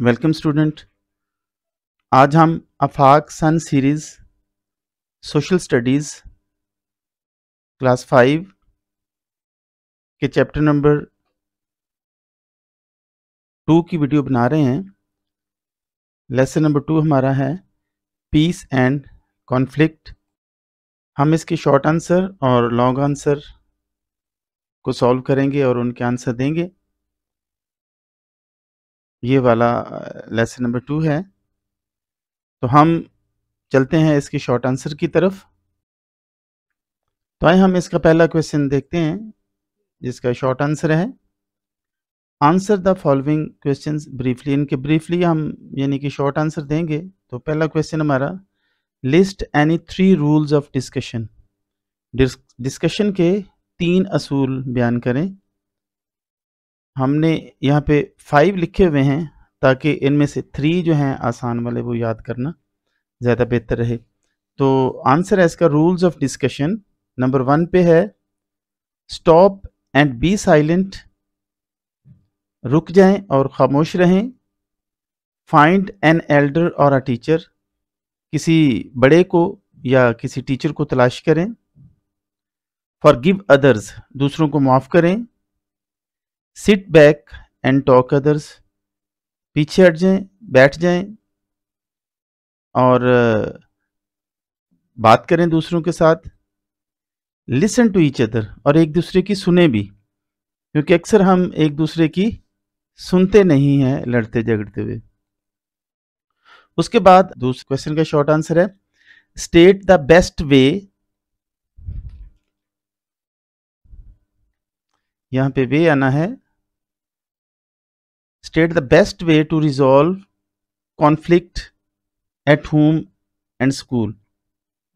Welcome student. आज हम Afaq sun series social studies class 5 के चैप्टर नंबर 2 की वीडियो बना रहे हैं। लेसन नंबर 2 हमारा है पीस एंड कॉन्फ्लिक्ट। हम इसके शॉर्ट आंसर और लॉन्ग आंसर को सॉल्व करेंगे और उनके आंसर देंगे। ये वाला लेसन नंबर 2 है, तो हम चलते हैं इसके शॉर्ट आंसर की तरफ। तो आइए हम इसका पहला क्वेश्चन देखते हैं जिसका शॉर्ट आंसर है answer the following questions briefly. इनके ब्रीफली हम यानी कि शॉर्ट आंसर देंगे। तो पहला क्वेश्चन हमारा list any 3 rules of discussion. Discussion के 3 असूल बयान करें। हमने यहाँ पे 5 लिखे हुए हैं ताकि इनमें से 3 जो हैं आसान वाले वो याद करना ज़्यादा बेहतर रहे। तो आंसर है इसका रूल्स ऑफ डिस्कशन। नंबर 1 पे है स्टॉप एंड बी साइलेंट, रुक जाएं और खामोश रहें। फाइंड एन एल्डर और अ टीचर, किसी बड़े को या किसी टीचर को तलाश करें। फॉरगिव अदर्स, दूसरों को माफ़ करें। Sit back and talk others, पीछे हट जाएं, बैठ जाएं और बात करें दूसरों के साथ। लिसन टू ईच अदर, और एक दूसरे की सुने भी, क्योंकि अक्सर हम एक दूसरे की सुनते नहीं हैं लड़ते झगड़ते हुए। उसके बाद दूसरे क्वेश्चन का शॉर्ट आंसर है स्टेट द बेस्ट वे। यहां पे वे आना है state the best way to resolve conflict at home and school.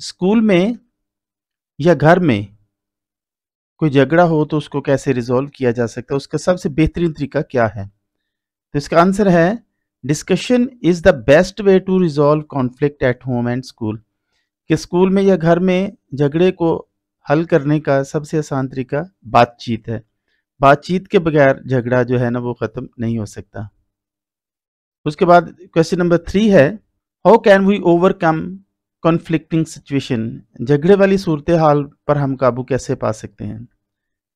School में या घर में कोई झगड़ा हो तो उसको कैसे रिजॉल्व किया जा सकता है, उसका सबसे बेहतरीन तरीका क्या है। तो इसका आंसर है discussion is the best way to resolve conflict at home and school. कि स्कूल में या घर में झगड़े को हल करने का सबसे आसान तरीका बातचीत है। बातचीत के बगैर झगड़ा जो है ना वो ख़त्म नहीं हो सकता। उसके बाद क्वेश्चन नंबर 3 है how can we overcome conflicting situation. झगड़े वाली सूरत हाल पर हम काबू कैसे पा सकते हैं।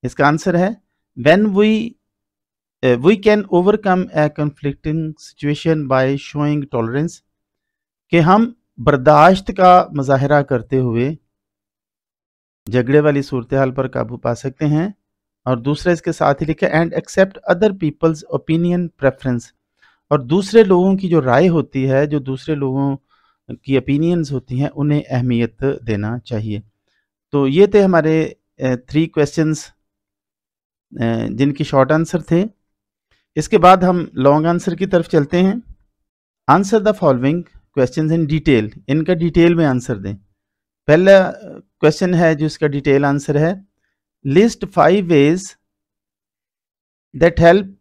इसका आंसर है when we can overcome a conflicting situation by showing tolerance. कि हम बर्दाश्त का मुजाहरा करते हुए झगड़े वाली सूरत हाल पर काबू पा सकते हैं। और दूसरा इसके साथ ही लिखा and accept other people's opinion preference. और दूसरे लोगों की जो राय होती है, जो दूसरे लोगों की ओपिनियंस होती हैं, उन्हें अहमियत देना चाहिए। तो ये थे हमारे 3 क्वेश्चंस जिनकी शॉर्ट आंसर थे। इसके बाद हम लॉन्ग आंसर की तरफ चलते हैं। Answer the following questions in detail. इनका डिटेल में आंसर दें। पहला क्वेश्चन है जो इसका डिटेल आंसर है list 5 ways that help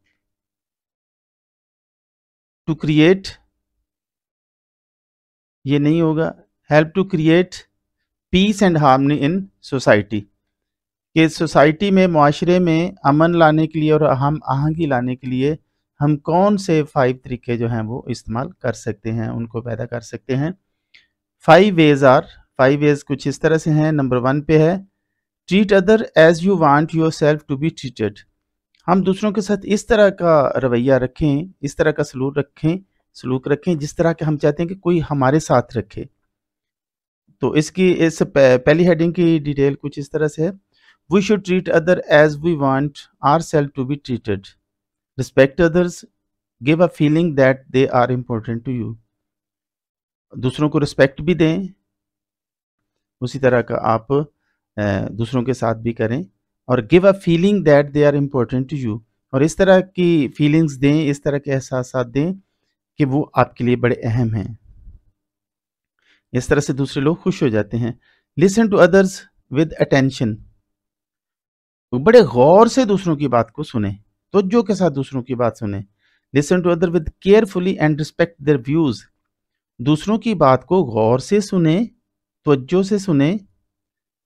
to create, ये नहीं होगा, help to create peace and harmony in society. कि सोसाइटी में, मुआशरे में अमन लाने के लिए और हम आहंगी लाने के लिए हम कौन से 5 तरीके जो हैं वो इस्तेमाल कर सकते हैं, उनको पैदा कर सकते हैं। 5 वेज कुछ इस तरह से हैं। नंबर 1 पे है treat other as you want your self to be treated. हम दूसरों के साथ इस तरह का रवैया रखें, इस तरह का सलूक रखें जिस तरह के हम चाहते हैं कि कोई हमारे साथ रखे। तो इसकी इस पहली हेडिंग की डिटेल कुछ इस तरह से है we should treat other as we want our self to be treated. Respect others, give a feeling that they are important to you. दूसरों को रिस्पेक्ट भी दें, उसी तरह का आप दूसरों के साथ भी करें। और give a feeling that they are important to you, और इस तरह की फीलिंग्स दें, इस तरह के एहसास दें कि वो आपके लिए बड़े अहम हैं। इस तरह से दूसरे लोग खुश हो जाते हैं। Listen to others with attention, बड़े गौर से दूसरों की बात को सुने, तवज्जो के साथ दूसरों की बात सुने। Listen to other with carefully and respect their views, दूसरों की बात को गौर से सुने, तवज्जो से सुने,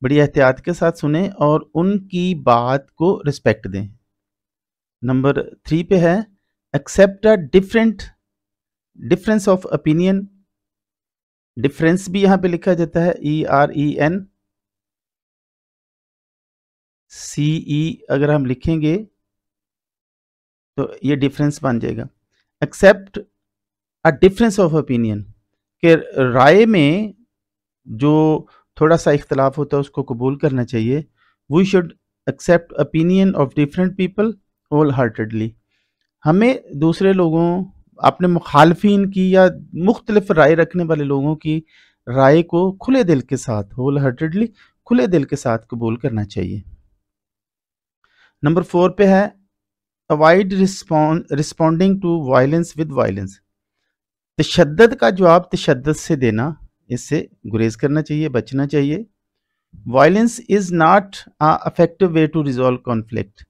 बड़ी एहतियात के साथ सुने और उनकी बात को रिस्पेक्ट दें। नंबर 3 पे है accept a different difference of opinion, difference भी यहाँ पे लिखा जाता है ERENCE, अगर हम लिखेंगे तो ये डिफरेंस बन जाएगा। Accept a difference of opinion, कि राय में जो थोड़ा सा इख्तलाफ होता है उसको कबूल करना चाहिए। We should accept opinion of different people wholeheartedly, हमें दूसरे लोगों, अपने मुखालफिन की या मुख्तलिफ राय रखने वाले लोगों की राय को खुले दिल के साथ, होल हार्टेडली खुले दिल के साथ कबूल करना चाहिए। नंबर 4 पे है avoid responding to violence with violence, तशद्दुद का जवाब तशद्दुद से देना, इससे गुरेज करना चाहिए, बचना चाहिए। Violence is not a effective way to resolve conflict,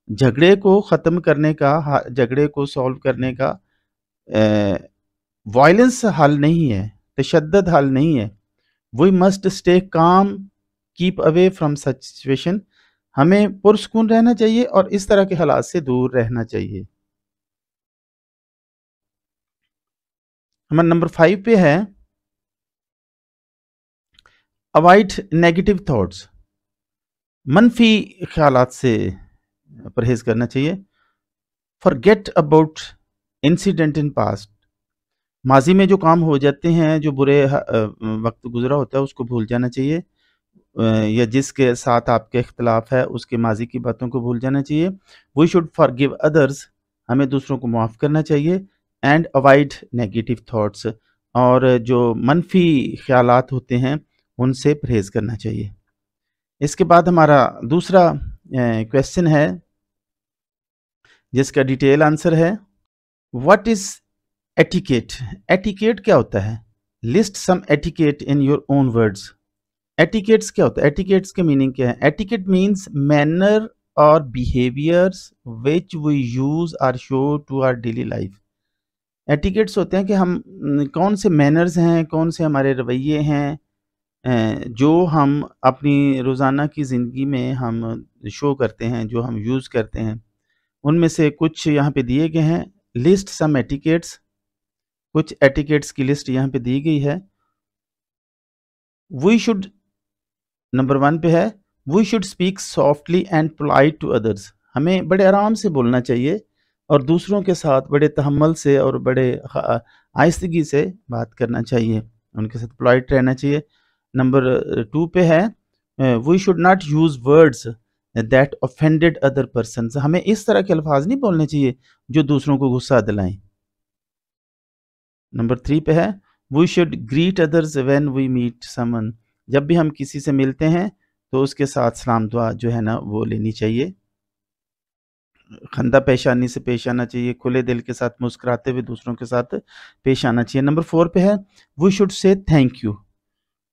झगड़े को ख़त्म करने का, झगड़े को सॉल्व करने का वायलेंस हल नहीं है, तशद्दुद हल नहीं है। We must stay calm, keep away from such situation, हमें पुरसुकून रहना चाहिए और इस तरह के हालात से दूर रहना चाहिए। हमारा नंबर 5 पे है अवॉइड नेगेटिव थॉट्स, मनफी ख्यालात से परहेज करना चाहिए। Forget about incident in past, माजी में जो काम हो जाते हैं, जो बुरे वक्त गुजरा होता है उसको भूल जाना चाहिए, या जिसके साथ आपके इख्तलाफ है उसके माजी की बातों को भूल जाना चाहिए। वी शुड फॉरगिव अदर्स, हमें दूसरों को माफ़ करना चाहिए। एंड अवॉइड नेगेटिव थॉट्स, और जो मनफी ख्यालात होते हैं उनसे परहेज़ करना चाहिए। इसके बाद हमारा दूसरा क्वेश्चन है जिसका डिटेल आंसर है व्हाट इज़ एटिकेट, एटिकेट क्या होता है? List some etiquette in your own words. Etiquettes क्या होता है? एटिकेट्स के मीनिंग क्या है? एटिकेट मीन्स मैनर और behaviours which we use or show to our daily life. Etiquettes होते हैं कि हम कौन से मैनर्स हैं, कौन से हमारे रवैये हैं जो हम अपनी रोज़ाना की ज़िंदगी में हम शो करते हैं, जो हम यूज़ करते हैं। उनमें से कुछ यहाँ पे दिए गए हैं। लिस्ट सम एटिकेट्स, कुछ एटिकेट्स की लिस्ट यहाँ पे दी गई है। वी शुड, नंबर 1 पे है we should speak softly and polite to others, हमें बड़े आराम से बोलना चाहिए और दूसरों के साथ बड़े तहम्मुल से और बड़े आहिस्तगी से बात करना चाहिए, उनके साथ पोलाइट रहना चाहिए। नंबर 2 पे है we should not use words that offended other person, हमें इस तरह के अल्फाज नहीं बोलने चाहिए जो दूसरों को गुस्सा दिलाएं। नंबर 3 पे है we should greet others when we meet someone, जब भी हम किसी से मिलते हैं तो उसके साथ सलाम दुआ जो है ना वो लेनी चाहिए, खंदा पेशानी से पेश आना चाहिए, खुले दिल के साथ मुस्कुराते हुए दूसरों के साथ पेश आना चाहिए। नंबर 4 पे है we should say thank you,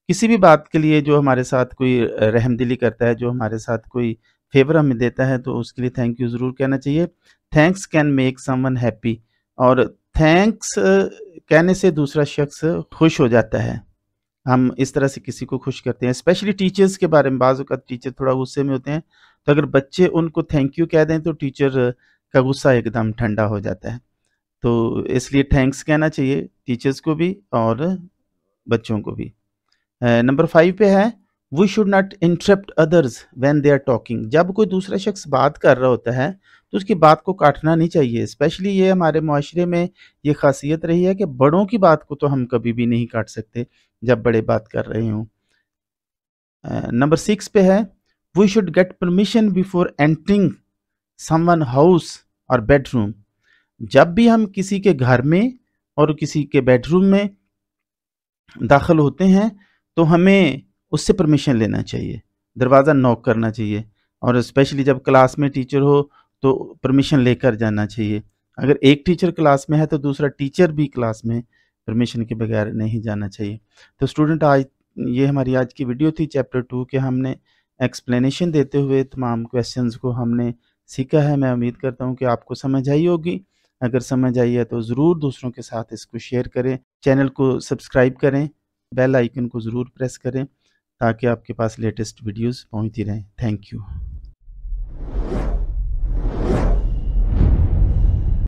किसी भी बात के लिए जो हमारे साथ कोई रहमदिली करता है, जो हमारे साथ कोई फेवर हमें देता है तो उसके लिए थैंक यू ज़रूर कहना चाहिए। Thanks can make someone happy, और थैंक्स कहने से दूसरा शख्स खुश हो जाता है, हम इस तरह से किसी को खुश करते हैं। स्पेशली टीचर्स के बारे में, बाज़ औक़ात टीचर थोड़ा गुस्से में होते हैं तो अगर बच्चे उनको थैंक यू कह दें तो टीचर का गुस्सा एकदम ठंडा हो जाता है, तो इसलिए थैंक्स कहना चाहिए टीचर्स को भी और बच्चों को भी। नंबर 5 पे है we should not interrupt others when they are talking, जब कोई दूसरा शख्स बात कर रहा होता है तो उसकी बात को काटना नहीं चाहिए। स्पेशली ये हमारे मुआशरे में ये खासियत रही है कि बड़ों की बात को तो हम कभी भी नहीं काट सकते जब बड़े बात कर रहे हों। नंबर 6 पे है we should get permission before entering someone house और बेडरूम, जब भी हम किसी के घर में और किसी के बेडरूम में दाखिल होते हैं तो हमें उससे परमिशन लेना चाहिए, दरवाज़ा नॉक करना चाहिए, और स्पेशली जब क्लास में टीचर हो तो परमिशन लेकर जाना चाहिए। अगर एक टीचर क्लास में है तो दूसरा टीचर भी क्लास में परमिशन के बगैर नहीं जाना चाहिए। तो स्टूडेंट, आज ये हमारी आज की वीडियो थी चैप्टर 2 के, हमने एक्सप्लेनेशन देते हुए तमाम क्वेश्चंस को हमने सीखा है। मैं उम्मीद करता हूँ कि आपको समझ आई होगी। अगर समझ आई है तो ज़रूर दूसरों के साथ इसको शेयर करें, चैनल को सब्सक्राइब करें, बेल आइकन को ज़रूर प्रेस करें ताकि आपके पास लेटेस्ट वीडियोस पहुंचती रहें। Thank you.